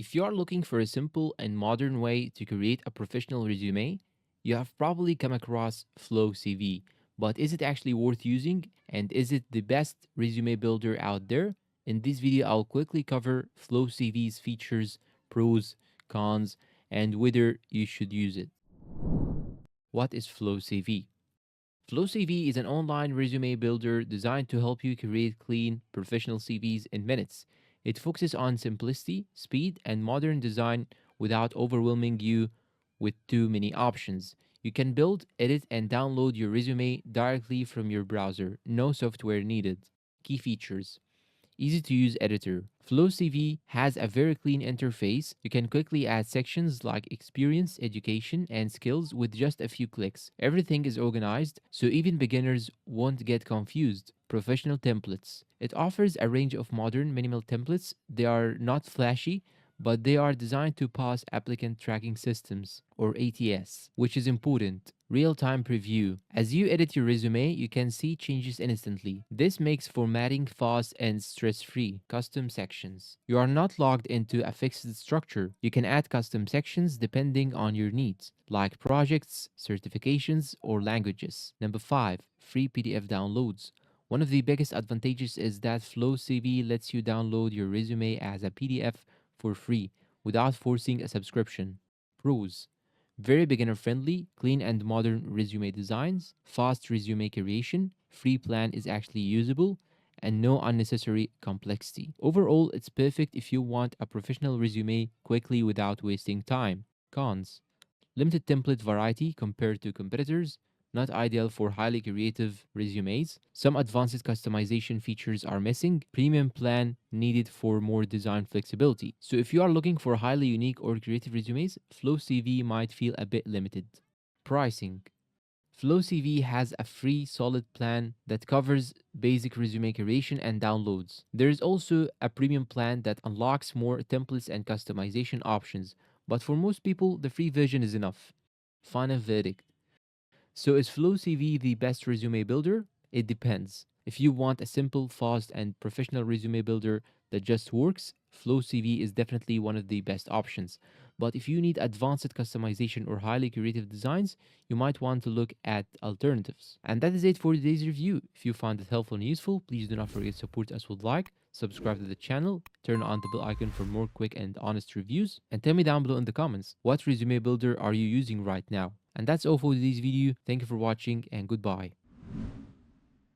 If you are looking for a simple and modern way to create a professional resume, you have probably come across Flowcv. But is it actually worth using? And is it the best resume builder out there? In this video, I'll quickly cover Flowcv's features, pros, cons, and whether you should use it. What is Flowcv? Flowcv is an online resume builder designed to help you create clean, professional CVs in minutes. It focuses on simplicity, speed, and modern design without overwhelming you with too many options. You can build, edit, and download your resume directly from your browser. No software needed. Key features: easy to use editor. FlowCV has a very clean interface. You can quickly add sections like experience, education, and skills with just a few clicks. Everything is organized, so even beginners won't get confused. Professional templates. It offers a range of modern minimal templates. They are not flashy, but they are designed to pass applicant tracking systems, or ATS, which is important. Real-time preview. As you edit your resume, you can see changes instantly. This makes formatting fast and stress-free. Custom sections. You are not logged into a fixed structure. You can add custom sections depending on your needs, like projects, certifications, or languages. Number 5. Free PDF downloads. One of the biggest advantages is that FlowCV lets you download your resume as a PDF for free without forcing a subscription. Pros: very beginner friendly, clean and modern resume designs, fast resume creation, free plan is actually usable, and no unnecessary complexity. Overall, it's perfect if you want a professional resume quickly without wasting time. Cons: limited template variety compared to competitors, not ideal for highly creative resumes. Some advanced customization features are missing. Premium plan needed for more design flexibility. So if you are looking for highly unique or creative resumes, FlowCV might feel a bit limited. Pricing: FlowCV has a free solid plan that covers basic resume creation and downloads. There is also a premium plan that unlocks more templates and customization options, but for most people, the free version is enough. Final verdict: so is FlowCV the best resume builder? It depends. If you want a simple, fast, and professional resume builder that just works, FlowCV is definitely one of the best options. But if you need advanced customization or highly creative designs, you might want to look at alternatives. And that is it for today's review. If you found it helpful and useful, please do not forget to support us with like, subscribe to the channel, turn on the bell icon for more quick and honest reviews, and tell me down below in the comments, what resume builder are you using right now? And that's all for today's video. Thank you for watching and goodbye.